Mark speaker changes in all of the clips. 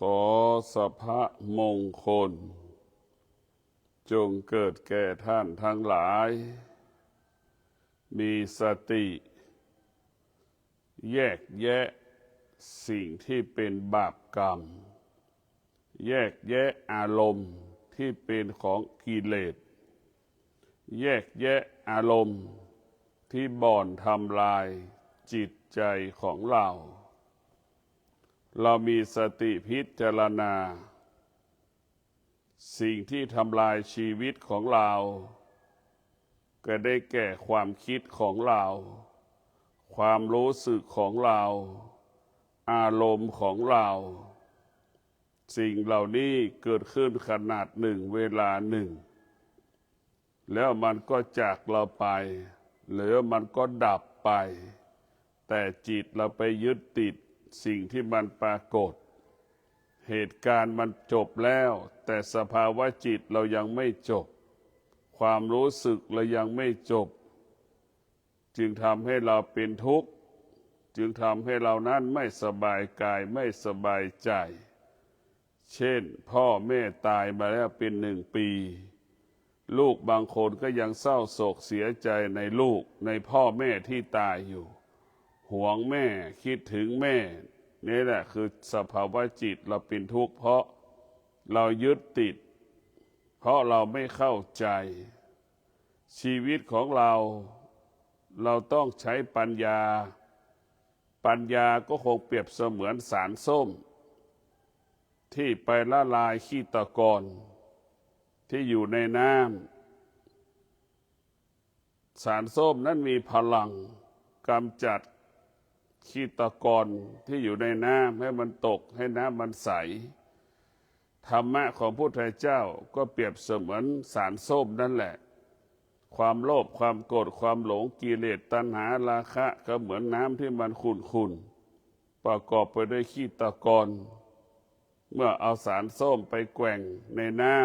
Speaker 1: อสัพพะมงคลจงเกิดแก่ท่านทั้งหลายมีสติแยกแยะสิ่งที่เป็นบาปกรรมแยกแยะอารมณ์ที่เป็นของกิเลสแยกแยะอารมณ์ที่บ่อนทำลายจิตใจของเรามีสติพิจารณาสิ่งที่ทำลายชีวิตของเราก็ได้แก่ความคิดของเราความรู้สึกของเราอารมณ์ของเราสิ่งเหล่านี้เกิดขึ้นขนาดหนึ่งเวลาหนึ่งแล้วมันก็จากเราไปหรือมันก็ดับไปแต่จิตเราไปยึดติดสิ่งที่มันปรากฏเหตุการณ์มันจบแล้วแต่สภาวะจิตเรายังไม่จบความรู้สึกเรายังไม่จบจึงทำให้เราเป็นทุกข์จึงทำให้เรานั้นไม่สบายกายไม่สบายใจเช่นพ่อแม่ตายมาแล้วเป็น1 ปีลูกบางคนก็ยังเศร้าโศกเสียใจในลูกในพ่อแม่ที่ตายอยู่หวงแม่คิดถึงแม่นี่แหละคือสภาวะจิตเราเป็นทุกข์เพราะเรายึดติดเพราะเราไม่เข้าใจชีวิตของเราต้องใช้ปัญญาก็คงเปรียบเสมือนสารส้มที่ไปละลายขี้ตะกอนที่อยู่ในน้ำสารส้มนั้นมีพลังกำจัดขี้ตะกอนที่อยู่ในน้ำให้มันตกให้น้ำมันใสธรรมะของพระพุทธเจ้าก็เปรียบเสมือนสารส้มนั่นแหละความโลภความโกรธความหลงกิเลสตัณหาราคะก็เหมือนน้ำที่มันขุ่นๆประกอบไปด้วยขี้ตะกอนเมื่อเอาสารส้มไปแกว่งในน้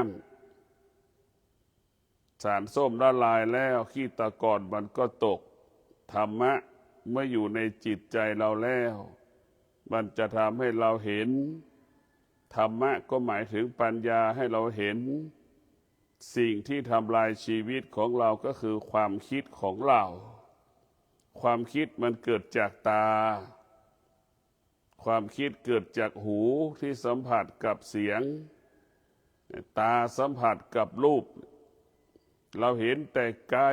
Speaker 1: ำสารส้มละลายแล้วขี้ตะกอนมันก็ตกธรรมะเมื่ออยู่ในจิตใจเราแล้วมันจะทำให้เราเห็นธรรมะก็หมายถึงปัญญาให้เราเห็นสิ่งที่ทำลายชีวิตของเราก็คือความคิดของเราความคิดมันเกิดจากตาความคิดเกิดจากหูที่สัมผัสกับเสียงตาสัมผัสกับรูปเราเห็นแต่ไกล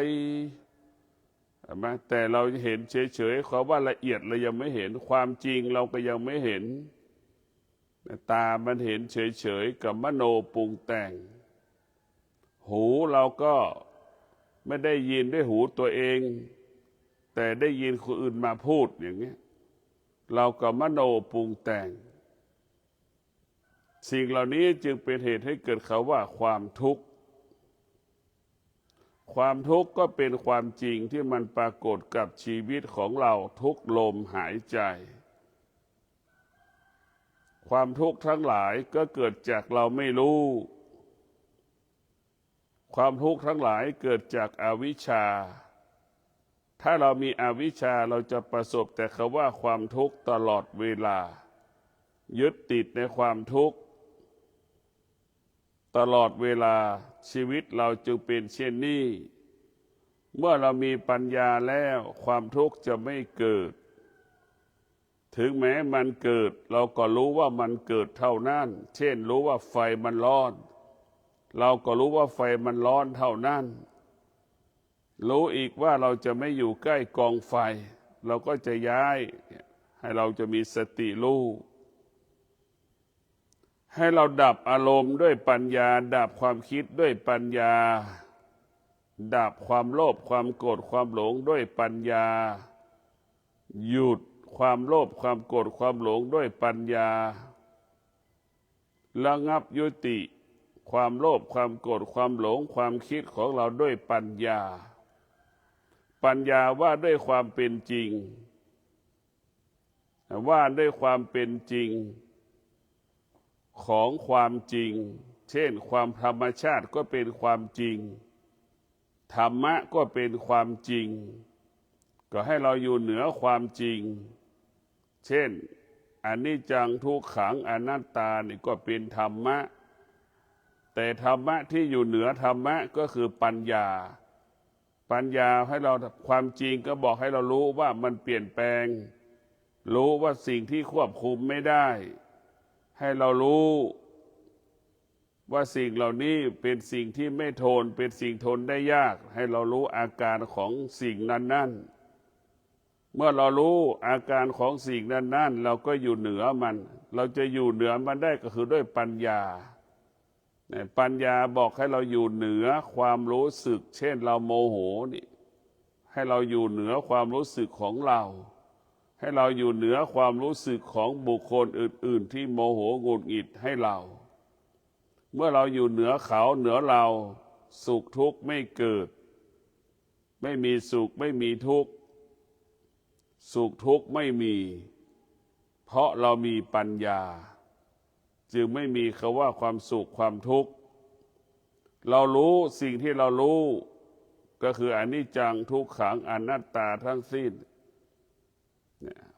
Speaker 1: แต่เราเห็นเฉยๆความว่าละเอียดเรายังไม่เห็นความจริงเราก็ยังไม่เห็นตามันเห็นเฉยๆกับมโนปรุงแต่งหูเราก็ไม่ได้ยินด้วยหูตัวเองแต่ได้ยินคนอื่นมาพูดอย่างนี้เราก็มโนปรุงแต่งสิ่งเหล่านี้จึงเป็นเหตุให้เกิดคำว่าความทุกข์ความทุกข์ก็เป็นความจริงที่มันปรากฏกับชีวิตของเราทุกลมหายใจความทุกข์ทั้งหลายก็เกิดจากเราไม่รู้ความทุกข์ทั้งหลายเกิดจากอวิชชาถ้าเรามีอวิชชาเราจะประสบแต่คำว่าความทุกข์ตลอดเวลายึดติดในความทุกข์ตลอดเวลาชีวิตเราจึงเป็นเช่นนี้เมื่อเรามีปัญญาแล้วความทุกข์จะไม่เกิดถึงแม้มันเกิดเราก็รู้ว่ามันเกิดเท่านั้นเช่นรู้ว่าไฟมันร้อนเราก็รู้ว่าไฟมันร้อนเท่านั้นรู้อีกว่าเราจะไม่อยู่ใกล้กองไฟเราก็จะย้ายให้เราจะมีสติรู้ให้เราดับอารมณ์ด้วยปัญญาดับความคิดด้วยปัญญาดับความโลภความโกรธความหลงด้วยปัญญาหยุดความโลภความโกรธความหลงด้วยปัญญาระงับยุติความโลภความโกรธความหลงความคิดของเราด้วยปัญญาว่าด้วยความเป็นจริงว่าด้วยความเป็นจริงของความจริงเช่นความธรรมชาติก็เป็นความจริงธรรมะก็เป็นความจริงก็ให้เราอยู่เหนือความจริงเช่น อนิจจังทุกขังอนัตตานี่ก็เป็นธรรมะแต่ธรรมะที่อยู่เหนือธรรมะก็คือปัญญาให้เราความจริงก็บอกให้เรารู้ว่ามันเปลี่ยนแปลงรู้ว่าสิ่งที่ควบคุมไม่ได้ให้เรารู้ว่าสิ่งเหล่านี้เป็นสิ่งที่ไม่ทนเป็นสิ่งทนได้ยากให้เรารู้อาการของสิ่งนั้นๆเมื่อเรารู้อาการของสิ่งนั้นๆเราก็อยู่เหนือมันเราจะอยู่เหนือมันได้ก็คือด้วยปัญญาปัญญาบอกให้เราอยู่เหนือความรู้สึกเช่นเราโมโหนี่ให้เราอยู่เหนือความรู้สึกของเราให้เราอยู่เหนือความรู้สึกของบุคคลอื่นๆที่โมโหหงุดหงิดให้เราเมื่อเราอยู่เหนือเขาเหนือเราสุขทุกข์ไม่เกิดไม่มีสุขไม่มีทุกข์สุขทุกข์ไม่มีเพราะเรามีปัญญาจึงไม่มีคำว่าความสุขความทุกข์เรารู้สิ่งที่เรารู้ก็คืออนิจจังทุกขังอนัตตาทั้งสิ้น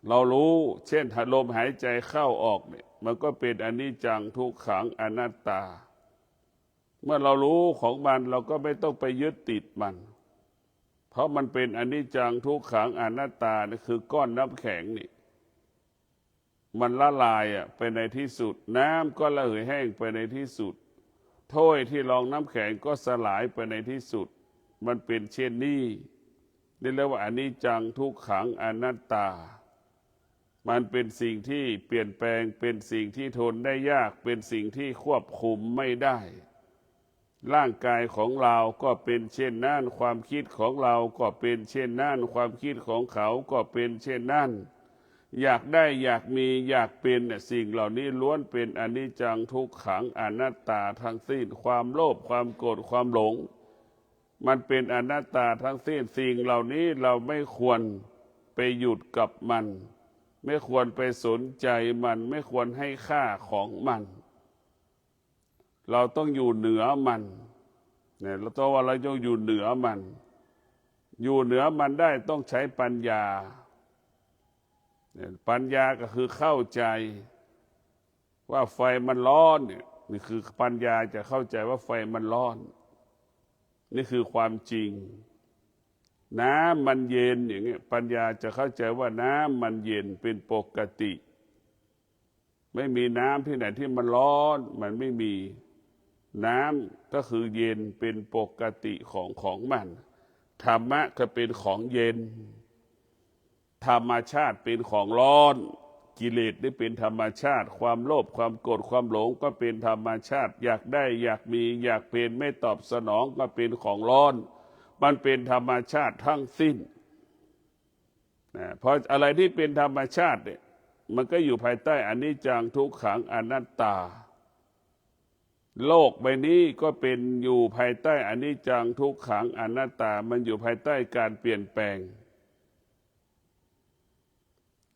Speaker 1: เรารู้เช่นลมหายใจเข้าออกเนี่ยมันก็เป็นอนิจจังทุกขังอนัตตาเมื่อเรารู้ของมันเราก็ไม่ต้องไปยึดติดมันเพราะมันเป็นอนิจจังทุกขังอนัตตานี่คือก้อนน้ำแข็งนี่มันละลายไปในที่สุดน้ำก็ระเหยแห้งไปในที่สุดถ้วยที่รองน้ำแข็งก็สลายไปในที่สุดมันเป็นเช่นนี้นี่เรียกว่าอนิจจังทุกขังอนัตตามันเป็นสิ่งที่เปลี่ยนแปลงเป็นสิ่งที่ทนได้ยากเป็นสิ่งที่ควบคุมไม่ได้ร่างกายของเราก็เป็นเช่นนั้นความคิดของเราก็เป็นเช่นนั้นความคิดของเขาก็เป็นเช่นนั้นอยากได้อยากมีอยากเป็นสิ่งเหล่านี้ล้วนเป็นอนิจจังทุกขังอนัตตาทั้งสิ้นความโลภความโกรธความหลงมันเป็นอนัตตาทั้งสิ้นสิ่งเหล่านี้เราไม่ควรไปหยุดกับมันไม่ควรไปสนใจมันไม่ควรให้ค่าของมันเราต้องอยู่เหนือมันเนี่ยเราต้องว่าเราต้องอยู่เหนือมันอยู่เหนือมันได้ต้องใช้ปัญญาปัญญาก็คือเข้าใจว่าไฟมันร้อนเนี่ยนี่คือปัญญาจะเข้าใจว่าไฟมันร้อนนี่คือความจริงน้ำมันเย็นอย่างเงี้ยปัญญาจะเข้าใจว่าน้ำมันเย็นเป็นปกติไม่มีน้ำที่ไหนที่มันร้อนมันไม่มีน้ำก็คือเย็นเป็นปกติของมันธรรมะก็เป็นของเย็นธรรมชาติเป็นของร้อนกิเลสนี่เป็นธรรมชาติความโลภความโกรธความหลงก็เป็นธรรมชาติอยากได้อยากมีอยากเป็นไม่ตอบสนองก็เป็นของร้อนมันเป็นธรรมชาติทั้งสิ้นเพราะอะไรที่เป็นธรรมชาติเนี่ยมันก็อยู่ภายใต้อนิจจังทุกขังอนัตตาโลกใบนี้ก็เป็นอยู่ภายใต้อนิจจังทุกขังอนัตตามันอยู่ภายใต้การเปลี่ยนแปลง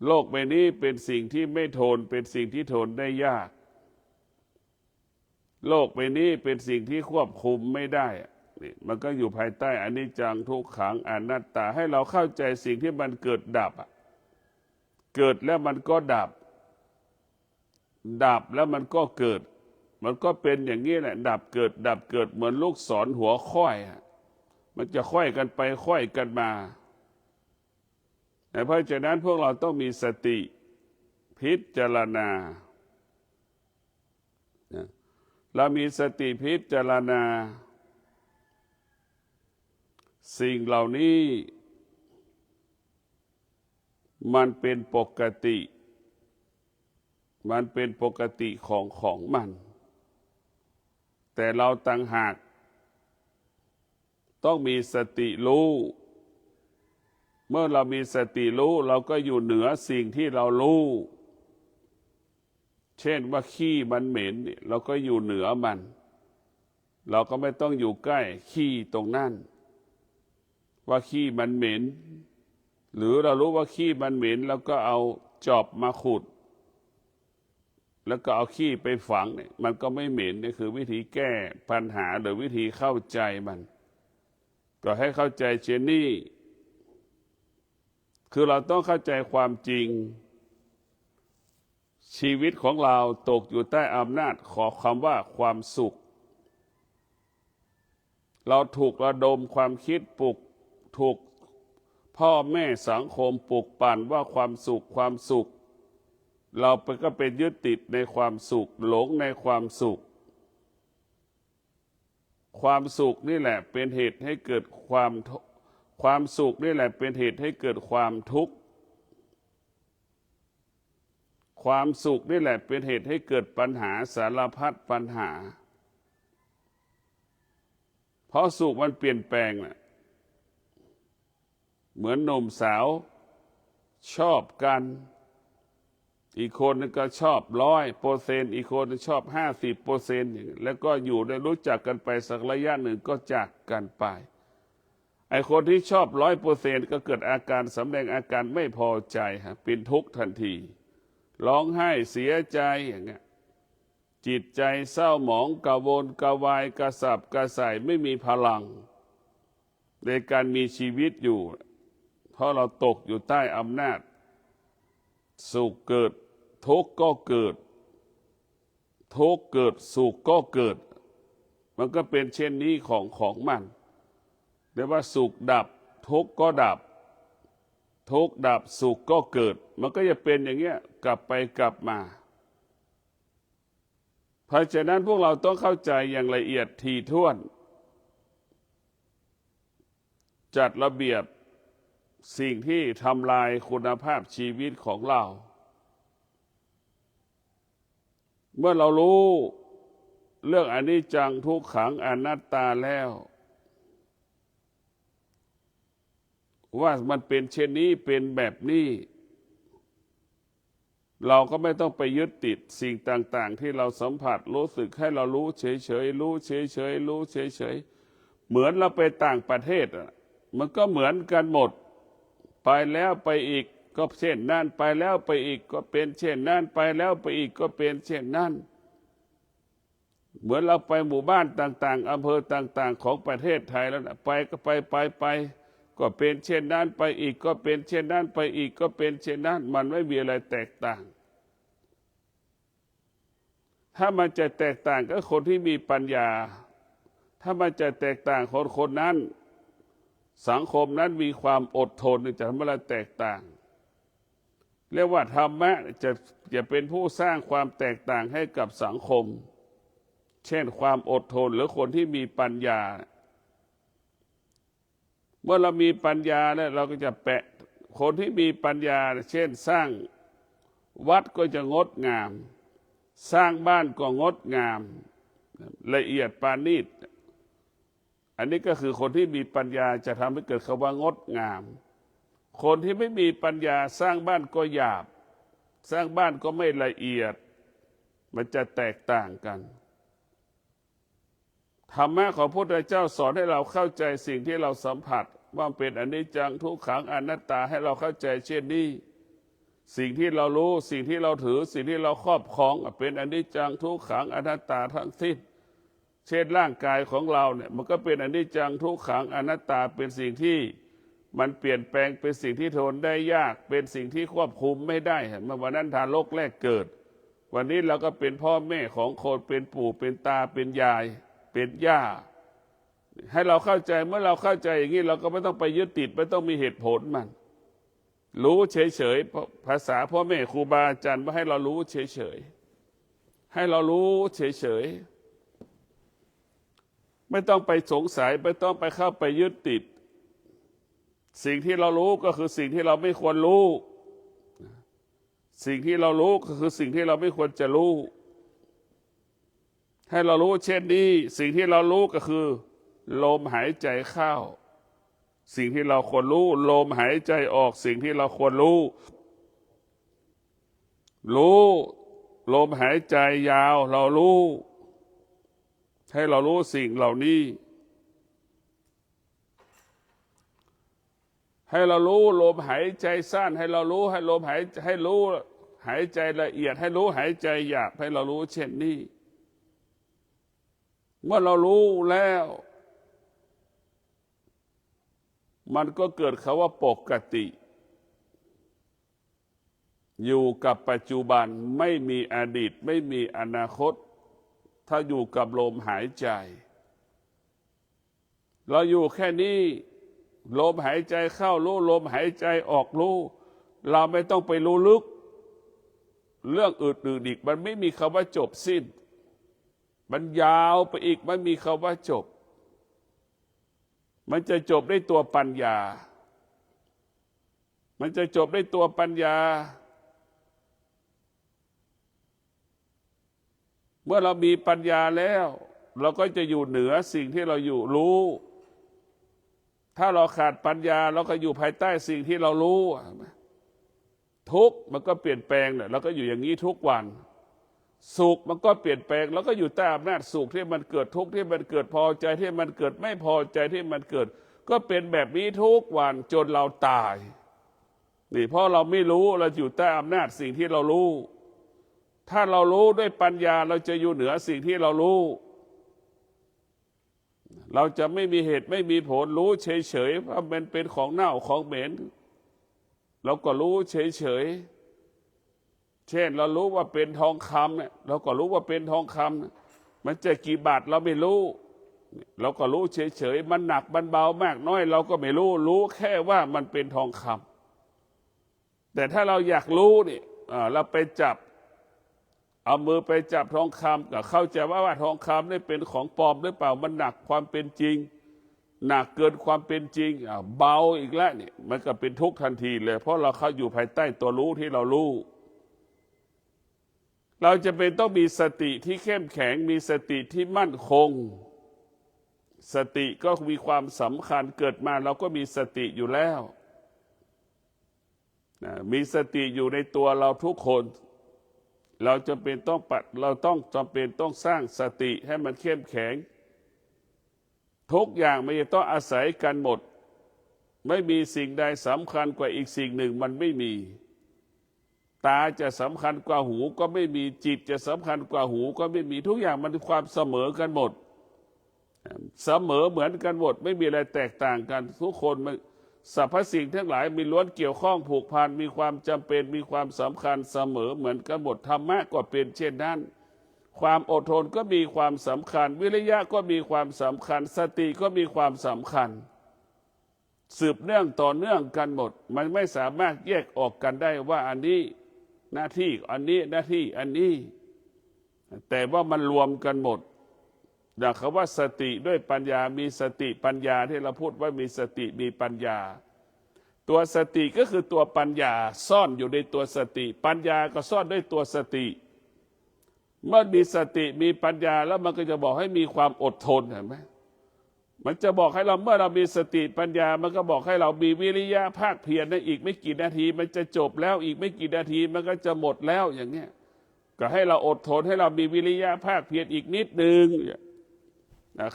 Speaker 1: โลกใบนี้เป็นสิ่งที่ไม่ทนเป็นสิ่งที่ทนได้ยากโลกใบนี้เป็นสิ่งที่ควบคุมไม่ได้นี่มันก็อยู่ภายใต้อนิจจังทุกขังอนัตตาให้เราเข้าใจสิ่งที่มันเกิดดับเกิดแล้วมันก็ดับดับแล้วมันก็เกิดมันก็เป็นอย่างนี้แหละดับเกิดดับเกิดเหมือนลูกศรหัวค่อยมันจะค่อยกันไปค่อยกันมาเพราะฉะนั้นพวกเราต้องมีสติพิจารณาเรามีสติพิจารณาสิ่งเหล่านี้มันเป็นปกติมันเป็นปกติของมันแต่เราต่างหากต้องมีสติรู้เมื่อเรามีสติรู้เราก็อยู่เหนือสิ่งที่เรารู้เช่นว่าขี้มันเหม็นเราก็อยู่เหนือมันเราก็ไม่ต้องอยู่ใกล้ขี้ตรงนั้นว่าขี้มันเหม็นหรือเรารู้ว่าขี้มันเหม็นแล้วก็เอาจอบมาขุดแล้วก็เอาขี้ไปฝังเนี่ยมันก็ไม่เหม็นนี่คือวิธีแก้ปัญหาหรือวิธีเข้าใจมันก็ให้เข้าใจเช่นนี้คือเราต้องเข้าใจความจริง ชีวิตของเราตกอยู่ใต้อำนาจของคำว่าความสุขเราถูกระดมความคิดปลุกถูกพ่อแม่สังคมปลุกปั่นว่าความสุขความสุขเราก็เป็นยึดติดในความสุขหลงในความสุขความสุขนี่แหละเป็นเหตุให้เกิดความสุขนี่แหละเป็นเหตุให้เกิดความทุกข์ความสุขนี่แหละเป็นเหตุให้เกิดปัญหาสารพัดปัญหาเพราะสุขมันเปลี่ยนแปลงน่ะเหมือนหนุ่มสาวชอบกันอีกคนนึงก็ชอบ100%อีกคนนึงชอบ 50% อย่างนี้แล้วก็อยู่ได้รู้จักกันไปสักระยะหนึ่งก็จากกันไปไอ้คนที่ชอบ100%ก็เกิดอาการสำแดงอาการไม่พอใจเป็นทุกข์ทันทีร้องไห้เสียใจอย่างเงี้ยจิตใจเศร้าหมองกระวนกระวายกระสับกระส่ายไม่มีพลังในการมีชีวิตอยู่เพราะเราตกอยู่ใต้อำนาจสุขเกิดทุกข์ก็เกิดทุกข์เกิดสุขก็เกิดมันก็เป็นเช่นนี้ของมันเรียกว่าสุขดับทุกข์ก็ดับทุกข์ดับสุขก็เกิดมันก็จะเป็นอย่างเงี้ยกลับไปกลับมาเพราะฉะนั้นพวกเราต้องเข้าใจอย่างละเอียดถี่ถ้วนจัดระเบียบสิ่งที่ทำลายคุณภาพชีวิตของเราเมื่อเรารู้เรื่องอนิจจังทุกขังอนัตตาแล้วว่ามันเป็นเช่นนี้เป็นแบบนี้เราก็ไม่ต้องไปยึดติดสิ่งต่างๆที่เราสัมผัสรู้สึกให้เรารู้เฉยๆรู้เฉยๆรู้เฉยๆเหมือนเราไปต่างประเทศมันก็เหมือนกันหมดไปแล้วไปอีกก็เช่นนั้นไปแล้วไปอีกก็เป็นเช่นนั้นไปแล้วไปอีกก็เป็นเช่นนั้นเหมือนเราไปหมู่บ้านต่างๆอำเภอต่างๆของประเทศไทยแล้วนะไปก็ไปก็เป็นเช่นนั้นไปอีกก็เป็นเช่นนั้นไปอีกก็เป็นเช่นนั้นมันไม่มีอะไรแตกต่างถ้ามันจะแตกต่างก็คนที่มีปัญญาถ้ามันจะแตกต่างคนนั้นสังคมนั้นมีความอดทนจะทำให้เราแตกต่างเรียกว่าธรรมะจะเป็นผู้สร้างความแตกต่างให้กับสังคมเช่นความอดทนหรือคนที่มีปัญญาเมื่อเรามีปัญญาแล้วเราก็จะแปะคนที่มีปัญญาเช่นสร้างวัดก็จะงดงามสร้างบ้านก็งดงามละเอียดปราณีตอันนี้ก็คือคนที่มีปัญญาจะทำให้เกิดคำว่างดงามคนที่ไม่มีปัญญาสร้างบ้านก็หยาบสร้างบ้านก็ไม่ละเอียดมันจะแตกต่างกันธรรมะของพระพุทธเจ้าสอนให้เราเข้าใจสิ่งที่เราสัมผัสว่าเป็นอนิจจังทุกขังอนัตตาให้เราเข้าใจเช่นนี้สิ่งที่เรารู้สิ่งที่เราถือสิ่งที่เราครอบครองเป็นอนิจจังทุกขังอนัตตาทั้งสิ้นเช่นร่างกายของเราเนี่ยมันก็เป็นอนิจจังทุกขังอนัตตาเป็นสิ่งที่มันเปลี่ยนแปลงเป็นสิ่งที่ทนได้ยากเป็นสิ่งที่ควบคุมไม่ได้เมื่อวันนั้นทารกแรกเกิดวันนี้เราก็เป็นพ่อแม่ของคนเป็นปู่เป็นตาเป็นยายเป็นย่าให้เราเข้าใจเมื่อเราเข้าใจอย่างนี้เราก็ไม่ต้องไปยึดติดไม่ต้องมีเหตุผลมันรู้เฉยๆภาษาพ่อแม่ครูบาอาจารย์ว่าให้เรารู้เฉยๆให้เรารู้เฉยๆไม่ต้องไปสงสัยไม่ต้องไปเข้าไปยึดติดสิ่งที่เรารู้ก็คือสิ่งที่เราไม่ควรรู้สิ่งที่เรารู้ก็คือสิ่งที่เราไม่ควรจะรู้ให้เรารู้เช่นนี้สิ่งที่เรารู้ก็คือลมหายใจเข้าสิ่งที่เราควรรู้ลมหายใจออกสิ่งที่เราควรรู้ลมหายใจยาวเรารู้ให้เรารู้สิ่งเหล่านี้ให้เรารู้ลมหายใจสั้นให้เรารู้ให้ลมให้รู้หายใจละเอียดให้รู้หายใจหยาบให้เรารู้เช่นนี้เมื่อเรารู้แล้วมันก็เกิดคำว่าปกติ อยู่กับปัจจุบันไม่มีอดีตไม่มีอนาคตถ้าอยู่กับลมหายใจเราอยู่แค่นี้ลมหายใจเข้ารู้ลมหายใจออกรู้เราไม่ต้องไปรู้ลึกเรื่องอื่นๆอีกมันไม่มีคำว่าจบสิ้นมันยาวไปอีกไม่มีคำว่าจบมันจะจบได้ตัวปัญญามันจะจบได้ตัวปัญญาเมื่อเรามีปัญญาแล้วเราก็จะอยู่เหนือสิ่งที่เราอยู่รู้ถ้าเราขาดปัญญาเราก็อยู่ภายใต้สิ่งที่เรารู้ทุกข์มันก็เปลี่ยนแปลงแหละเราก็อยู่อย่างนี้ทุกวันสุขมันก็เปลี่ยนแปลงเราก็อยู่ใต้อำนาจสุขที่มันเกิดทุกข์ที่มันเกิดพอใจที่มันเกิดไม่พอใจที่มันเกิดก็เป็นแบบนี้ทุกวันจนเราตายนี่เพราะเราไม่รู้เราอยู่ใต้อำนาจสิ่งที่เรารู้ถ้าเรารู้ด้วยปัญญาเราจะอยู่เหนือสิ่งที่เรารู้เราจะไม่มีเหตุไม่มีผลรู้เฉยๆว่ามันเป็นของเน่าของเหม็นเราก็รู้เฉยๆเช่นเรารู้ว่าเป็นทองคำเนี่ยเราก็รู้ว่าเป็นทองคำมันจะกี่บาทเราไม่รู้เราก็รู้เฉยๆมันหนักมันเบามากน้อยเราก็ไม่รู้แค่ว่ามันเป็นทองคำแต่ถ้าเราอยากรู้นี่เราไปจับเอามือไปจับทองคำก็เข้าใจว่าทองคำนี่เป็นของปลอมหรือเปล่ามันหนักความเป็นจริงหนักเกินความเป็นจริงเบาอีกแล้วนี่มันก็เป็นทุกข์ทันทีเลยเพราะเราเข้าอยู่ภายใต้ตัวรู้ที่เรารู้เราจะเป็นต้องมีสติที่เข้มแข็งมีสติที่มั่นคงสติก็มีความสำคัญเกิดมาเราก็มีสติอยู่แล้วมีสติอยู่ในตัวเราทุกคนเราจำเป็นต้องสร้างสติให้มันเข้มแข็งทุกอย่างมันจะต้องอาศัยกันหมดไม่มีสิ่งใดสำคัญกว่าอีกสิ่งหนึ่งมันไม่มีตาจะสำคัญกว่าหูก็ไม่มีจิตจะสำคัญกว่าหูก็ไม่มีทุกอย่างมันมีความเสมอกันหมดเสมอเหมือนกันหมดไม่มีอะไรแตกต่างกันทุกคนมันสรรพสิ่งทั้งหลายมีล้วนเกี่ยวข้องผูกพันมีความจำเป็นมีความสำคัญเสมอเหมือนกันหมดธรรมะก็เป็นเช่นนั้นความอดทนก็มีความสำคัญวิริยะก็มีความสำคัญสติก็มีความสำคัญสืบเนื่องต่อเนื่องกันหมดมันไม่สามารถแยกออกกันได้ว่าอันนี้หน้าที่อันนี้หน้าที่อันนี้แต่ว่ามันรวมกันหมดอย่างคำว่าสติด้วยปัญญามีสติปัญญาที่เราพูดว่ามีสติมีปัญญาตัวสติก็คือตัวปัญญาซ่อนอยู่ในตัวสติปัญญาก็ซ่อนด้วยตัวสติเมื่อมีสติมีปัญญาแล้วมันก็จะบอกให้มีความอดทนเห็นไหมมันจะบอกให้เราเมื่อเรามีสติปัญญามันก็บอกให้เรามีวิริยะภาคเพียรในอีกไม่กี่นาทีมันจะจบแล้วอีกไม่กี่นาทีมันก็จะหมดแล้วอย่างเงี้ยก็ให้เราอดทนให้เรามีวิริยะภาคเพียรอีกนิดนึง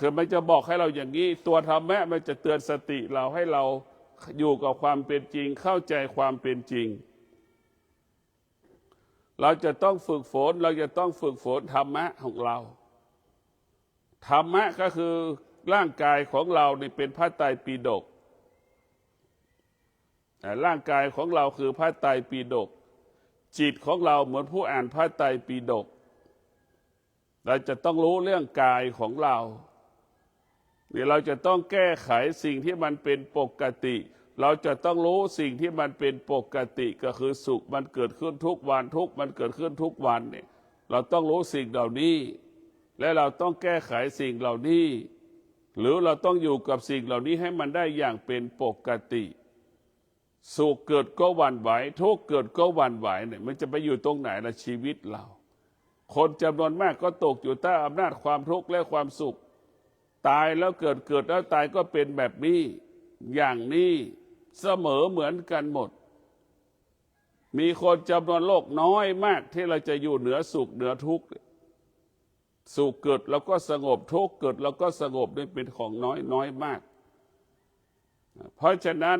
Speaker 1: คือมันจะบอกให้เราอย่างนี้ตัวธรรมะมันจะเตือนสติเราให้เราอยู่กับความเป็นจริงเข้าใจความเป็นจริงเราจะต้องฝึกฝนธรรมะของเราธรรมะก็คือร่างกายของเรานี่เป็นพระไตรปิฎกร่างกายของเราคือพระไตรปิฎกจิตของเราเหมือนผู้อ่านพระไตรปิฎกเราจะต้องรู้เรื่องกายของเราเนี่ยเราจะต้องแก้ไขสิ่งที่มันเป็นปกติเราจะต้องรู้สิ่งที่มันเป็นปกติก็คือสุขมันเกิดขึ้นทุกวันทุกข์มันเกิดขึ้นทุกวันเนี่ยเราต้องรู้สิ่งเหล่านี้และเราต้องแก้ไขสิ่งเหล่านี้หรือเราต้องอยู่กับสิ่งเหล่านี้ให้มันได้อย่างเป็นปกติสุขเกิดก็หวั่นไหวทุกข์เกิดก็หวั่นไหวเนี่ยมันจะไปอยู่ตรงไหนล่ะชีวิตเราคนจำนวนมากก็ตกอยู่ใต้อำนาจความทุกข์และความสุขตายแล้วเกิดแล้วตายก็เป็นแบบนี้อย่างนี้เสมอเหมือนกันหมดมีคนจำนวนโลกน้อยมากที่เราจะอยู่เหนือสุขเหนือทุกข์สุขเกิดแล้วก็สงบทุกข์เกิดแล้วก็สงบนี่เป็นของน้อยมากเพราะฉะนั้น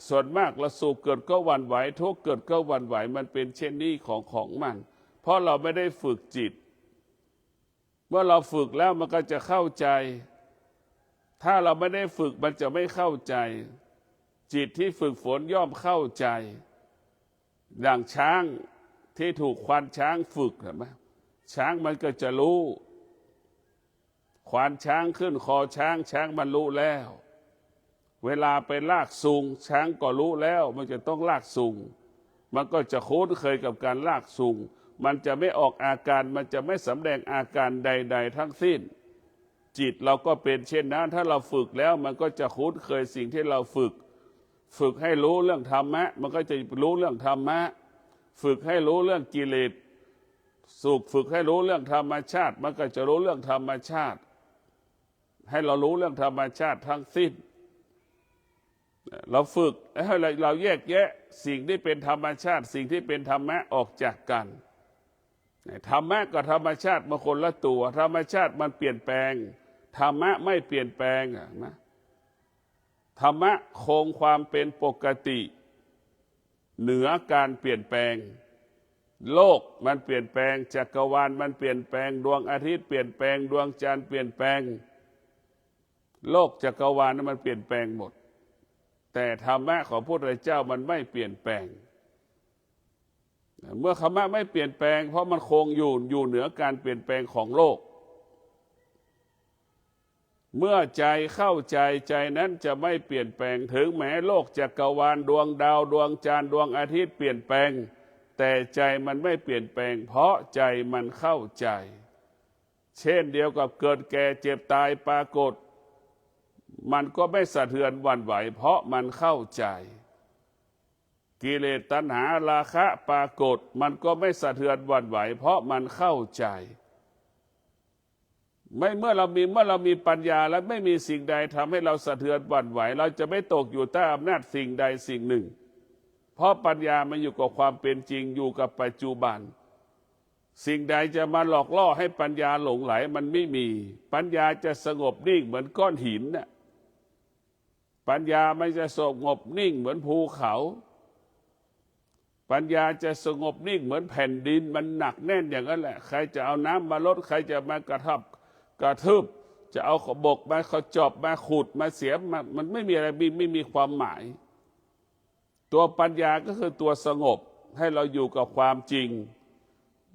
Speaker 1: ส่วนมากเราสุขเกิดก็หวั่นไหวทุกข์เกิดก็หวั่นไหวมันเป็นเช่นนี้ของมันเพราะเราไม่ได้ฝึกจิตเมื่อเราฝึกแล้วมันก็จะเข้าใจถ้าเราไม่ได้ฝึกมันจะไม่เข้าใจจิตที่ฝึกฝนย่อมเข้าใจอย่างช้าง ที่ถูกควานช้างฝึกเห็นไหมช้างมันก็จะรู้ควานช้างขึ้นคอช้างช้างมันรู้แล้วเวลาไปลากซูงช้างก็รู้แล้วมันจะต้องลากซูงมันก็จะคุ้นเคยกับการลากซูงมันจะไม่ออกอาการมันจะไม่สำแดงอาการใดๆทั้งสิ้นจิตเราก็เป็นเช่นนั้นถ้าเราฝึกแล้วมันก็จะคุ้นเคยสิ่งที่เราฝึกให้รู้เรื่องธรรมะมันก็จะรู้เรื่องธรรมะฝึกให้รู้เรื่องกิเลสฝึกให้รู้เรื่องธรรมชาติมันก็จะรู้เรื่องธรรมชาติให้เรารู้เรื่องธรรมชาติทั้งสิ้นเราฝึกให้เราแยกแยะสิ่งที่เป็นธรรมชาติสิ่งที่เป็นธรรมะออกจากกันธรรมะกับธรรมชาติมันคนละตัวธรรมชาติมันเปลี่ยนแปลงธรรมะไม่เปลี่ยนแปลงนะธรรมะคงความเป็นปกติเหนือการเปลี่ยนแปลงโลกมันเปลี่ยนแปลงจักรวาลมันเปลี่ยนแปลงดวงอาทิตย์เปลี่ยนแปลงดวงจันทร์เปลี่ยนแปลงโลกจักรวาลนั้นมันเปลี่ยนแปลงหมดแต่ธรรมะของพระพุทธเจ้ามันไม่เปลี่ยนแปลงเมื่อธรรมะไม่เปลี่ยนแปลงเพราะมันคงอยู่เหนือการเปลี่ยนแปลงของโลกเมื่อใจเข้าใจใจนั้นจะไม่เปลี่ยนแปลงถึงแม้โลกจักรวาลดวงดาวดวงจันทร์ดวงอาทิตย์เปลี่ยนแปลงแต่ใจมันไม่เปลี่ยนแปลงเพราะใจมันเข้าใจเช่นเดียวกับเกิดแก่เจ็บตายปรากฏมันก็ไม่สะเทือนหวั่นไหวเพราะมันเข้าใจกิเลสตัณหาราคะปรากฏมันก็ไม่สะเทือนหวั่นไหวเพราะมันเข้าใจเมื่อเรามีปัญญาแล้วไม่มีสิ่งใดทำให้เราสะเทือนหวั่นไหวเราจะไม่ตกอยู่ใต้อำนาจสิ่งใดสิ่งหนึ่งเพราะปัญญามันอยู่กับความเป็นจริงอยู่กับปัจจุบันสิ่งใดจะมาหลอกล่อให้ปัญญาหลงไหลมันไม่มีปัญญาจะสงบนิ่งเหมือนก้อนหินน่ะปัญญาไม่จะสงบนิ่งเหมือนภูเขาปัญญาจะสงบนิ่งเหมือนแผ่นดินมันหนักแน่นอย่างนั้นแหละใครจะเอาน้ำมาลดใครจะมากระทืบจะเอาขบกมาขจอบมาขุดมาเสียมันไม่มีอะไรไม่มีความหมายตัวปัญญาก็คือตัวสงบให้เราอยู่กับความจริง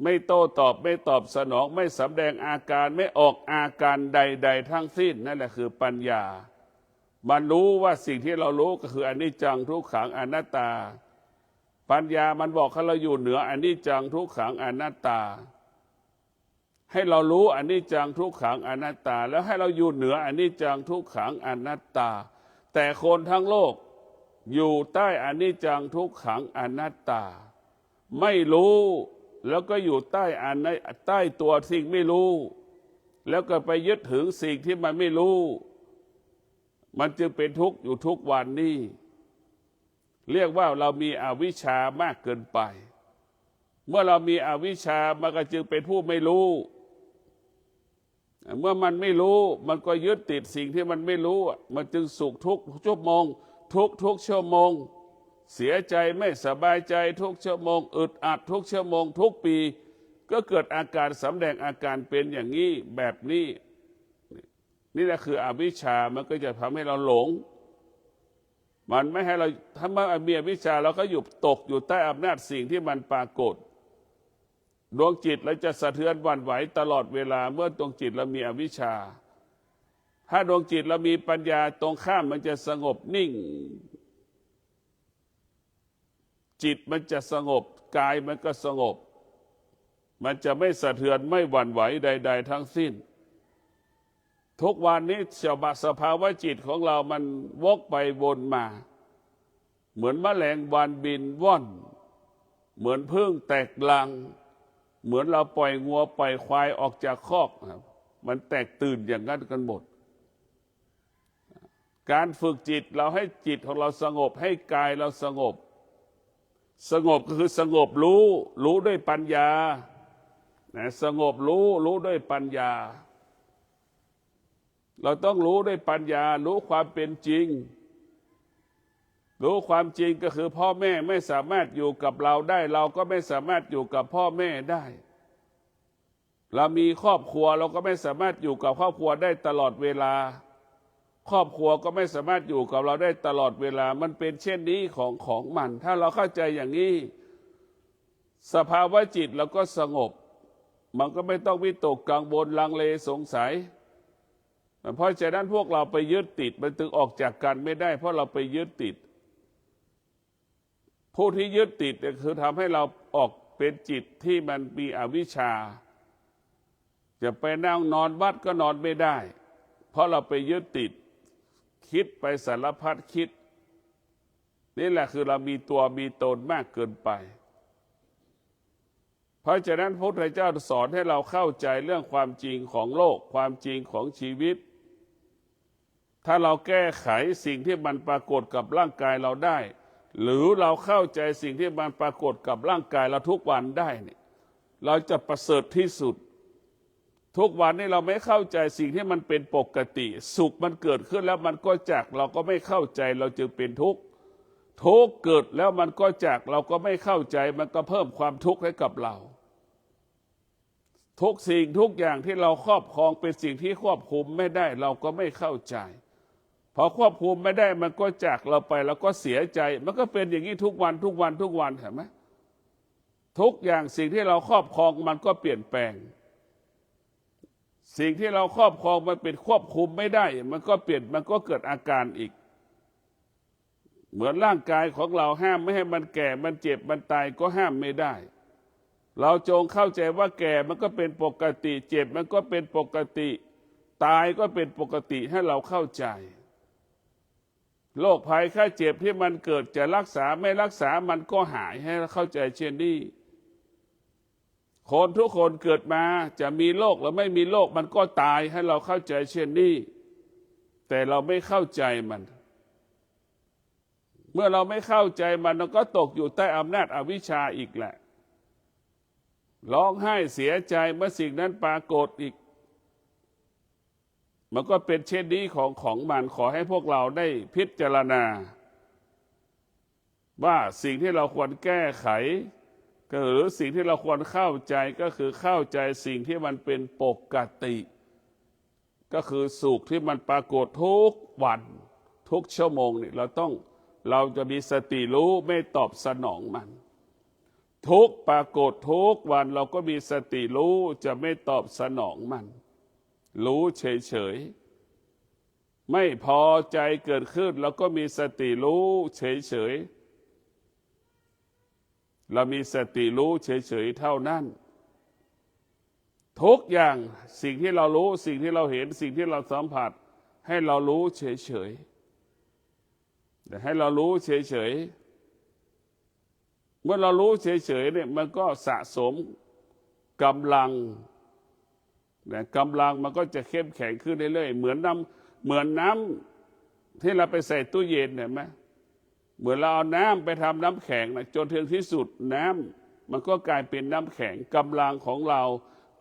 Speaker 1: ไม่โต้ตอบไม่ตอบสนองไม่สำแดงอาการไม่ออกอาการใดๆทั้งสิ้นนั่นแหละคือปัญญามันรู้ว่าสิ่งที่เรารู้ก็คืออนิจจังทุกขังอนัตตาปัญญามันบอกให้เราอยู่เหนืออนิจจังทุกขังอนัตตาให้เรารู้อนิจจังทุกขังอนัตตาแล้วให้เราอยู่เหนืออนิจจังทุกขังอนัตตาแต่คนทั้งโลกอยู่ใต้อนิจจังทุกขังอนัตตาไม่รู้แล้วก็อยู่ใต้ตัวสิ่งไม่รู้แล้วก็ไปยึดถึงสิ่งที่มันไม่รู้มันจึงเป็นทุกข์อยู่ทุกวันนี้เรียกว่าเรามีอวิชชามากเกินไปเมื่อเรามีอวิชชามันก็จึงเป็นผู้ไม่รู้เมื่อมันไม่รู้มันก็ยึดติดสิ่งที่มันไม่รู้มันจึงสุขทุกชั่วโมงทุกชั่วโมงเสียใจไม่สบายใจทุกชั่วโมงอึดอัดทุกชั่วโมงทุกปีก็เกิดอาการสำแดงอาการเป็นอย่างนี้แบบนี้นี่แหละคืออวิชชามันก็จะทำให้เราหลงมันไม่ให้เราถ้ามีอวิชชาเราก็อยู่ตกอยู่ใต้อำนาจสิ่งที่มันปรากฏดวงจิตเราจะสะเทือนหวั่นไหวตลอดเวลาเมื่อดวงจิตเรามีอวิชชาถ้าดวงจิตเรามีปัญญาตรงข้ามมันจะสงบนิ่งจิตมันจะสงบกายมันก็สงบมันจะไม่สะเทือนไม่หวั่นไหวใดๆทั้งสิ้นทุกวันนี้สภาวะจิตของเรามันวกไปวนมาเหมือนแมลงวันบินว่อนเหมือนผึ้งแตกรังเหมือนเราปล่อยงัวปล่อยควายออกจากคอกมันแตกตื่นอย่างนั้นกันหมดการฝึกจิตเราให้จิตของเราสงบให้กายเราสงบก็คือสงบรู้ด้วยปัญญาสงบรู้ด้วยปัญญาเราต้องรู้ด้วยปัญญารู้ความเป็นจริงรู้ความจริงก็คือพ่อแม่ไม่สามารถอยู่กับเราได้เราก็ไม่สามารถอยู่กับพ่อแม่ได้เรามีครอบครัวเราก็ไม่สามารถอยู่กับครอบครัวได้ตลอดเวลาครอบครัวก็ไม่สามารถอยู่กับเราได้ตลอดเวลามันเป็นเช่นนี้ของมันถ้าเราเข้าใจอย่างนี้ สภาวะจิตเราก็สงบมันก็ไม่ต้องวิตกกังวลลังเลสงสัยเพราะฉะนั้นพวกเราไปยึดติดมันถึงออกจากกันไม่ได้เพราะเราไปยึดติดผู้ที่ยึดติดคือทำให้เราออกเป็นจิตที่มันมีอวิชชาจะไปนั่งนอนวัดก็นอนไม่ได้เพราะเราไปยึดติดคิดไปสารพัดคิดนี่แหละคือเรามีตัวมีตนมากเกินไปเพราะฉะนั้นพระพุทธเจ้าสอนให้เราเข้าใจเรื่องความจริงของโลกความจริงของชีวิตถ้าเราแก้ไขสิ่งที่มันปรากฏกับร่างกายเราได้หรือเราเข้าใจสิ่งที่มันปรากฏกับร่างกายเราทุกวันได้เนี่ยเราจะประเสริฐที่สุดทุกวันนี้เราไม่เข้าใจสิ่งที่มันเป็นปกติสุขมันเกิดขึ้นแล้วมันก็จากเราก็ไม่เข้าใจเราจึงเป็นทุกข์ทุกข์เกิดแล้วมันก็จากเราก็ไม่เข้าใจมันก็เพิ่มความทุกข์ให้กับเราทุกสิ่งทุกอย่างที่เราครอบครองเป็นสิ่งที่ควบคุมไม่ได้เราก็ไม่เข้าใจพอควบคุมไม่ได้มันก็จากเราไปแล้วก็เสียใจมันก็เป็นอย่างนี้ทุกวันทุกวันทุกวันเห็นไหมทุกอย่างสิ่งที่เราครอบครองมันก็เปลี่ยนแปลงสิ่งที่เราครอบครองมันเป็นควบคุมไม่ได้มันก็เปลี่ยนมันก็เกิดอาการอีกเหมือนร่างกายของเราห้ามไม่ให้มันแก่มันเจ็บมันตายก็ห้ามไม่ได้เราจงเข้าใจว่าแก่มันก็เป็นปกติเจ็บมันก็เป็นปกติตายก็เป็นปกติให้เราเข้าใจโรคภัยไข้เจ็บที่มันเกิดจะรักษาไม่รักษามันก็หายให้เข้าใจเช่นนี้คนทุกคนเกิดมาจะมีโรคหรือไม่มีโรคมันก็ตายให้เราเข้าใจเช่นนี้แต่เราไม่เข้าใจมันเมื่อเราไม่เข้าใจมันเราก็ตกอยู่ใต้อำนาจอวิชชาอีกแหละร้องไห้เสียใจเมื่อสิ่งนั้นปรากฏอีกมันก็เป็นเช่นนี้ของมันขอให้พวกเราได้พิจารณาว่าสิ่งที่เราควรแก้ไขหรือสิ่งที่เราควรเข้าใจก็คือเข้าใจสิ่งที่มันเป็นปกติก็คือสุขที่มันปรากฏทุกวันทุกชั่วโมงนี่เราจะมีสติรู้ไม่ตอบสนองมันทุกปรากฏทุกวันเราก็มีสติรู้จะไม่ตอบสนองมันรู้เฉยๆไม่พอใจเกิดขึ้นเราก็มีสติรู้เฉยๆเรามีสติรู้เฉยๆเท่านั้นทุกอย่างสิ่งที่เรารู้สิ่งที่เราเห็นสิ่งที่เราสัมผัสให้เรารู้เฉยๆแต่ให้เรารู้เฉยๆเมื่อเรารู้เฉยๆเนี่ยมันก็สะสมกำลังกำลังมันก็จะเข้มแข็งขึ้นเรื่อยๆเหมือนน้ำที่เราไปใส่ตู้เย็นเห็นไหมเหมือนเราเอาน้ำไปทำน้ำแข็งนะจนถึงที่สุดน้ำมันก็กลายเป็นน้ำแข็งกำลังของเรา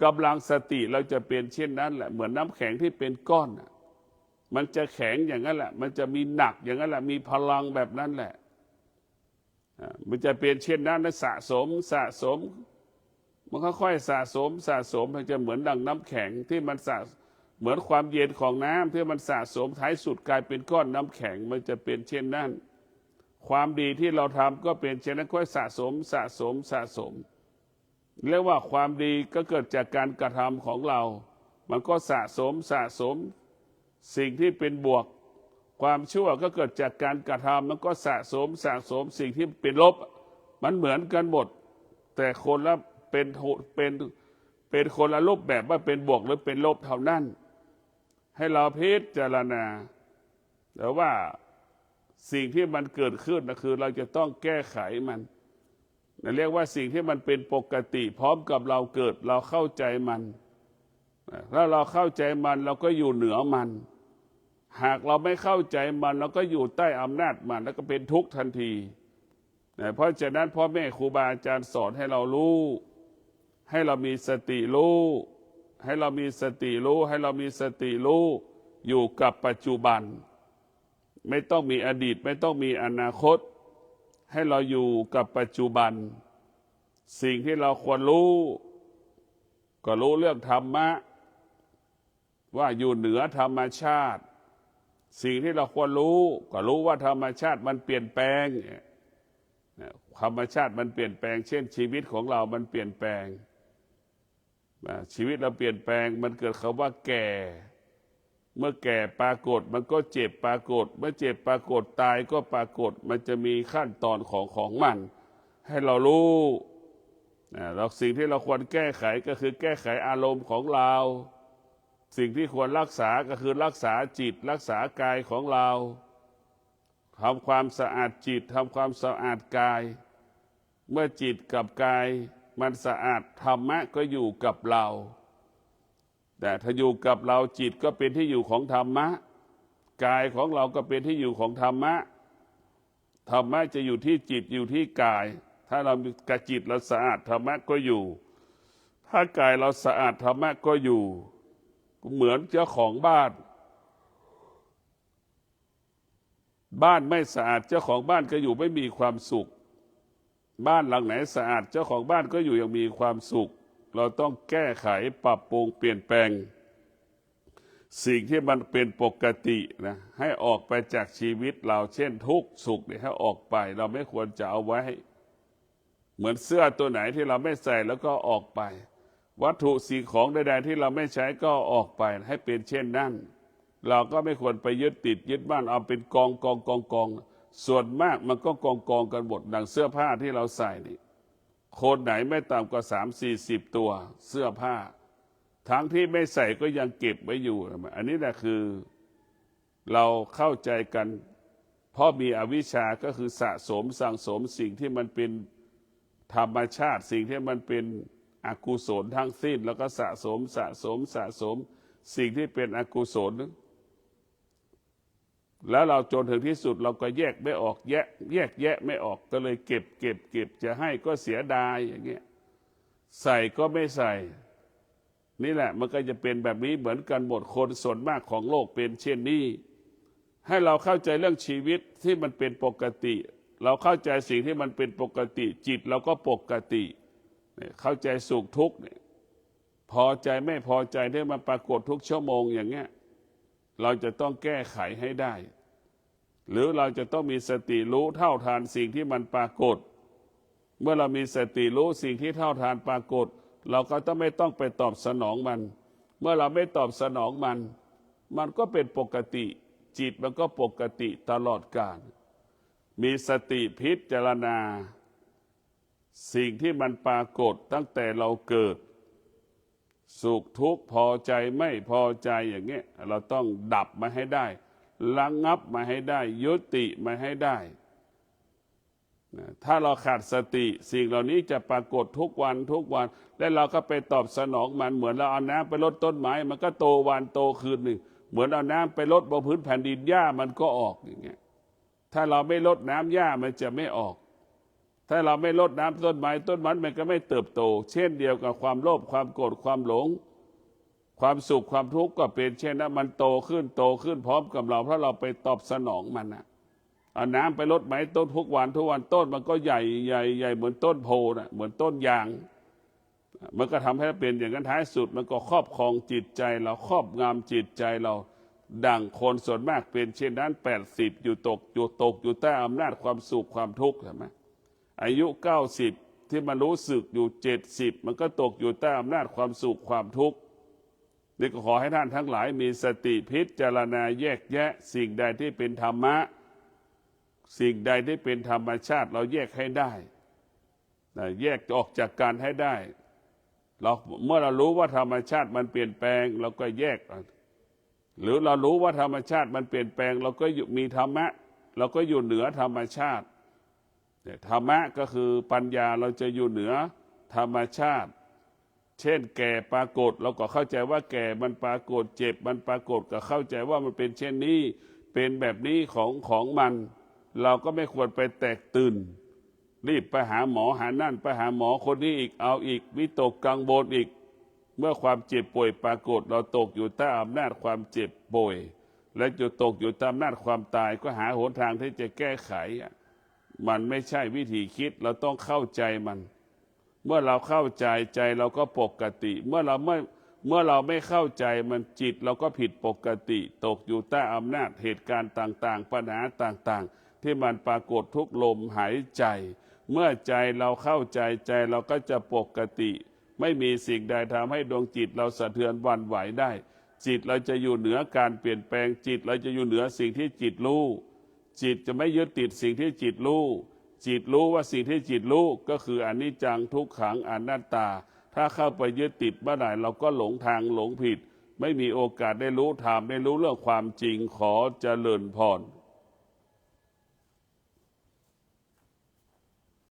Speaker 1: กำลังสติเราจะเป็นเช่นนั้นแหละเหมือนน้ำแข็งที่เป็นก้อนมันจะแข็งอย่างนั้นแหละมันจะมีหนักอย่างนั้นแหละมีพลังแบบนั้นแหละมันจะเป็นเช่นนั้นสะสมมันค่อยๆสะสมมันจะเหมือนดังน้ำแข็งที่มันเหมือนความเย็นของน้ำที่มันสะสมท้ายสุดกลายเป็นก้อนน้ำแข็งมันจะเป็นเช่นนั้นความดีที่เราทำก็เป็นเช่นนั้นค่อยสะสมเรียกว่าความดีก็เกิดจากการกระทำของเรามันก็สะสมสิ่งที่เป็นบวกความชั่วก็เกิดจากการกระทำมันก็สะสมสิ่งที่เป็นลบมันเหมือนกันหมดแต่คนละเป็นคนละรูปแบบว่าเป็นบวกหรือเป็นลบเท่านั้นให้เราพิจารณาแต่ว่าสิ่งที่มันเกิดขึ้นนะคือเราจะต้องแก้ไขมันเรียกว่าสิ่งที่มันเป็นปกติพร้อมกับเราเกิดเราเข้าใจมันถ้าเราเข้าใจมันเราก็อยู่เหนือมันหากเราไม่เข้าใจมันเราก็อยู่ใต้อำนาจมันแล้วก็เป็นทุกข์ทันทีเพราะฉะนั้นพ่อแม่ครูบาอาจารย์สอนให้เรารู้ให้เรามีสติรู้ให้เรามีสติรู้ให้เรามีสติรู้อยู่กับปัจจุบันไม่ต้องมีอดีตไม่ต้องมีอนาคตให้เราอยู่กับปัจจุบันสิ่งที่เราควรรู้ก็รู้เรื่องธรรมะว่าอยู่เหนือธรรมชาติสิ่งที่เราควรรู้ก็รู้ว่าธรรมชาติมันเปลี่ยนแปลง ธรรมชาติมันเปลี่ยนแปลงเช่นชีวิตของเรามันเปลี่ยนแปลงชีวิตเราเปลี่ยนแปลงมันเกิดคำว่าแก่เมื่อแก่ปรากฏมันก็เจ็บปรากฏเมื่อเจ็บปรากฏตายก็ปรากฏมันจะมีขั้นตอนของมันให้เรารู้เราสิ่งที่เราควรแก้ไขก็คือแก้ไขอารมณ์ของเราสิ่งที่ควรรักษาก็คือรักษาจิตรักษากายของเราทำความสะอาดจิตทำความสะอาดกายเมื่อจิตกับกายมันสะอาดธรรมะก็อยู่กับเราแต่ถ้าอยู่กับเราจิตก็เป็นที่อยู่ของธรรมะกายของเราก็เป็นที่อยู่ของธรรมะธรรมะจะอยู่ที่จิตอยู่ที่กายถ้าเรากระจิตเราสะอาดธรรมะก็อยู่ถ้ากายเราสะอาดธรรมะก็อยู่เหมือนเจ้าของบ้านไม่สะอาดเจ้าของบ้านก็อยู่ไม่มีความสุขบ้านหลังไหนสะอาดเจ้าของบ้านก็อยู่อย่างมีความสุขเราต้องแก้ไขปรับปรุงเปลี่ยนแปลงสิ่งที่มันเป็นปกตินะให้ออกไปจากชีวิตเราเช่นทุกข์สุขเนี่ยให้ออกไปเราไม่ควรจะเอาไว้เหมือนเสื้อตัวไหนที่เราไม่ใส่แล้วก็ออกไปวัตถุสิ่งของใดๆที่เราไม่ใช้ก็ออกไปให้เป็นเช่นนั้นเราก็ไม่ควรไปยึดติดยึดบ้านเอาเป็นกองส่วนมากมันก็กองกันหมดดังเสื้อผ้าที่เราใส่นี่คนไหนไม่ต่ำกว่า30-40ตัวเสื้อผ้าทั้งที่ไม่ใส่ก็ยังเก็บไว้อยู่อันนี้แหละคือเราเข้าใจกันเพราะมีอวิชชาก็คือสะสมสั่งสมสิ่งที่มันเป็นธรรมชาติสิ่งที่มันเป็นอกุศลทั้งสิ้นแล้วก็สะสมสิ่งที่เป็นอกุศลแล้วเราจนถึงที่สุดเราก็แยกไม่ออกแยกแยะไม่ออกก็เลยเก็บจะให้ก็เสียดายอย่างเงี้ยใส่ก็ไม่ใส่นี่แหละมันก็จะเป็นแบบนี้เหมือนกันหมดคนส่วนมากของโลกเป็นเช่นนี้ให้เราเข้าใจเรื่องชีวิตที่มันเป็นปกติเราเข้าใจสิ่งที่มันเป็นปกติจิตเราก็ปกติเข้าใจสุขทุกข์พอใจไม่พอใจที่มันปรากฏทุกชั่วโมงอย่างเงี้ยเราจะต้องแก้ไขให้ได้หรือเราจะต้องมีสติรู้เท่าทานสิ่งที่มันปรากฏเมื่อเรามีสติรู้สิ่งที่เท่าทานปรากฏเราก็ต้องไม่ต้องไปตอบสนองมันเมื่อเราไม่ตอบสนองมันก็เป็นปกติจิตมันก็ปกติตลอดกาลมีสติพิจารณาสิ่งที่มันปรากฏตั้งแต่เราเกิดสุขทุกข์พอใจไม่พอใจอย่างเงี้ยเราต้องดับมาให้ได้ระงับมาให้ได้ยุติมาให้ได้ถ้าเราขาดสติสิ่งเหล่านี้จะปรากฏทุกวันและเราก็ไปตอบสนองมันเหมือนเราเอาน้ำไปรดต้นไม้มันก็โตวันโตคืนหนึ่งเหมือนเอาน้ำไปรดบนพื้นแผ่นดินหญ้ามันก็ออกอย่างเงี้ยถ้าเราไม่รดน้ำหญ้ามันจะไม่ออกถ้าเราไม่รดน้ำต้นไม้มันก็ไม่เติบโตเช่นเดียวกับความโลภความโกรธความหลงความสุขความทุกข์ก็เป็นเช่นนั้นมันโตขึ้นพร้อมกับเราเพราะเราไปตอบสนองมันนะเอาน้ำไปรดไม้ต้นทุกวันต้นมันก็ใหญ่เหมือนต้นโพนะเหมือนต้นยางมันก็ทำให้เป็นอย่างนั้นท้ายสุดมันก็ครอบครองจิตใจเราครอบงำจิตใจเราดังคนส่วนมากเป็นเช่นนั้น80อยู่ตกใต้อำนาจความสุขความทุกข์ใช่ไหมอายุ90ที่มันรู้สึกอยู่70มันก็ตกอยู่ใต้อำนาจความสุขความทุกข์นี่ก็ขอให้ท่านทั้งหลายมีสติพิจารณาแยกแยะสิ่งใดที่เป็นธรรมะสิ่งใดที่เป็นธรรมชาติเราแยกให้ได้แยกออกจากกันให้ได้เมื่อเรารู้ว่าธรรมชาติมันเปลี่ยนแปลงเราก็แยกหรือเรารู้ว่าธรรมชาติมันเปลี่ยนแปลงเราก็มีธรรมะเราก็อยู่เหนือธรรมชาติธรรมะก็คือปัญญาเราจะอยู่เหนือธรรมชาติเช่นแก่ปรากฏเราก็เข้าใจว่าแก่มันปรากฏเจ็บมันปรากฏก็เข้าใจว่ามันเป็นเช่นนี้เป็นแบบนี้ของมันเราก็ไม่ควรไปแตกตื่นรีบไปหาหมอหานั่นไปหาหมอคนนี้อีกเอาอีกวิตกกังวลอีกเมื่อความเจ็บป่วยปรากฏเราตกอยู่ใต้อำนาจความเจ็บป่วยและจะตกอยู่ใต้อำนาจความตายก็หาหนทางที่จะแก้ไขมันไม่ใช่วิธีคิดเราต้องเข้าใจมันเมื่อเราเข้าใจเราก็ปกติเมื่อเราไม่เข้าใจมันจิตเราก็ผิดปกติตกอยู่ใต้อำนาจเหตุการณ์ต่างๆปัญหาต่างๆที่มันปรากฏทุกลมหายใจ เมื่อใจเราเข้าใจใจเราก็จะปกติ ไม่มีสิ่งใดทำให้ดวงจิตเราสะเทือนหวั่นไหวได้ จิตเราจะอยู่เหนือการเปลี่ยนแปลงจิตเราจะอยู่เหนือสิ่งที่จิตรู้จิตจะไม่ยึดติดสิ่งที่จิตรู้จิตรู้ว่าสิ่งที่จิตรู้ก็คืออนิจจังทุกขังอนัตตาถ้าเข้าไปยึดติดเมื่อไหร่เราก็หลงทางหลงผิดไม่มีโอกาสได้รู้ธรรมได้รู้เรื่องความจริงขอเจริญพร